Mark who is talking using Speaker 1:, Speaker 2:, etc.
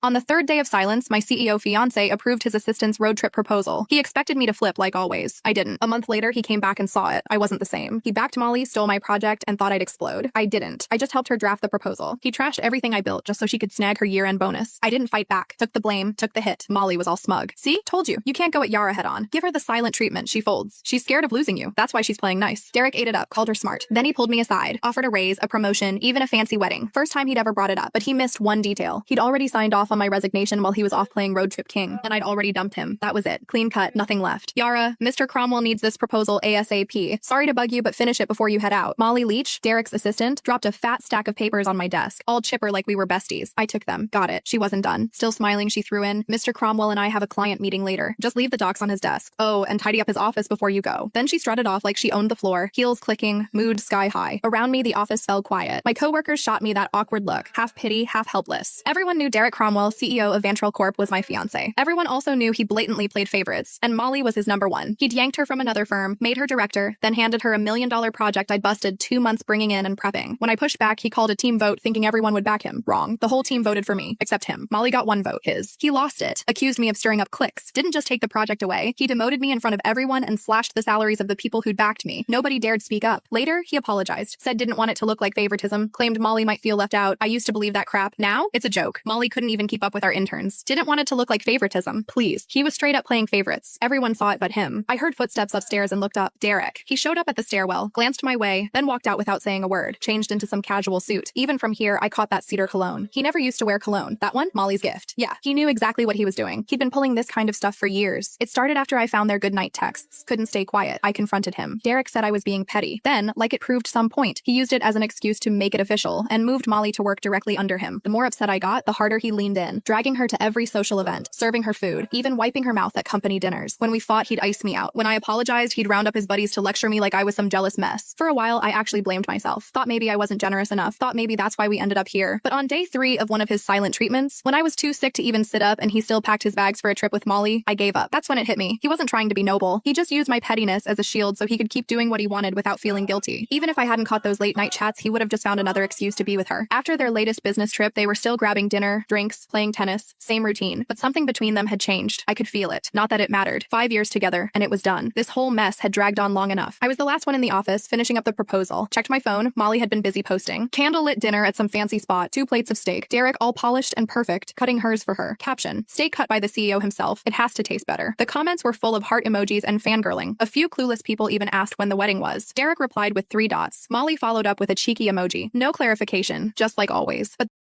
Speaker 1: On the third day of silence, my CEO fiancé approved his assistant's road trip proposal. He expected me to flip like always. I didn't. A month later, he came back and saw it. I wasn't the same. He backed Molly, stole my project, and thought I'd explode. I didn't. I just helped her draft the proposal. He trashed everything I built just so she could snag her year-end bonus. I didn't fight back. Took the blame, took the hit. Molly was all smug. See? Told you. You can't go at Yara head-on. Give her the silent treatment. She folds. She's scared of losing you. That's why she's playing nice. Derek ate it up, called her smart. Then he pulled me aside, offered a raise, a promotion, even a fancy wedding. First time he'd ever brought it up, but he missed one detail. He'd already signed off on my resignation while he was off playing Road Trip King, and I'd already dumped him. That was it. Clean cut, nothing left. Yara, Mr. Cromwell needs this proposal ASAP. Sorry to bug you, but finish it before you head out. Molly Leach, Derek's assistant, dropped a fat stack of papers on my desk, all chipper like we were besties. I took them. Got it. She wasn't done. Still smiling, she threw in, Mr. Cromwell and I have a client meeting later. Just leave the docs on his desk. Oh, and tidy up his office before you go. Then she strutted off like she owned the floor, heels clicking, mood sky high. Around me, the office fell quiet. My coworkers shot me that awkward look, half pity, half helpless. Everyone knew Derek Cromwell, CEO of Vantral Corp, was my fiancé. Everyone also knew he blatantly played favorites, and Molly was his number one. He'd yanked her from another firm, made her director, then handed her $1 million project I'd busted 2 months bringing in and prepping. When I pushed back, he called a team vote thinking everyone would back him. Wrong. The whole team voted for me, except him. Molly got 1 vote, his. He lost it, accused me of stirring up cliques, didn't just take the project away, he demoted me in front of everyone and slashed the salaries of the people who'd backed me. Nobody dared speak up. Later, he apologized, said didn't want it to look like favoritism, claimed Molly might feel left out. I used to believe that crap. Now, it's a joke. Molly couldn't even keep up with our interns. Didn't want it to look like favoritism. Please. He was straight up playing favorites. Everyone saw it but him. I heard footsteps upstairs and looked up. Derek. He showed up at the stairwell, glanced my way, then walked out without saying a word, changed into some casual suit. Even from here, I caught that cedar cologne. He never used to wear cologne. That one? Molly's gift. Yeah, he knew exactly what he was doing. He'd been pulling this kind of stuff for years. It started after I found their goodnight texts. Couldn't stay quiet. I confronted him. Derek said I was being petty. Then, like it proved some point, he used it as an excuse to make it official and moved Molly to work directly under him. The more upset I got, the harder he leaned in, dragging her to every social event, serving her food, even wiping her mouth at company dinners. When we fought, he'd ice me out. When I apologized, he'd round up his buddies to lecture me like I was some jealous mess. For a while, I actually blamed myself. Thought maybe I wasn't generous enough. Thought maybe that's why we ended up here. But on day 3 of one of his silent treatments, when I was too sick to even sit up and he still packed his bags for a trip with Molly, I gave up. That's when it hit me. He wasn't trying to be noble. He just used my pettiness as a shield so he could keep doing what he wanted without feeling guilty. Even if I hadn't caught those late night chats, he would have just found another excuse to be with her. After their latest business trip, they were still grabbing dinner, drinks, playing tennis, same routine. But something between them had changed. I could feel it. Not that it mattered. 5 years together, and it was done. This whole mess had dragged on long enough. I was the last one in the office, finishing up the proposal. Checked my phone. Molly had been busy posting. Candlelit dinner at some fancy spot. 2 plates of steak. Derek, all polished and perfect, cutting hers for her. Caption: steak cut by the CEO himself. It has to taste better. The comments were full of heart emojis and fangirling. A few clueless people even asked when the wedding was. Derek replied with 3 dots. Molly followed up with a cheeky emoji. No clarification, just like always. But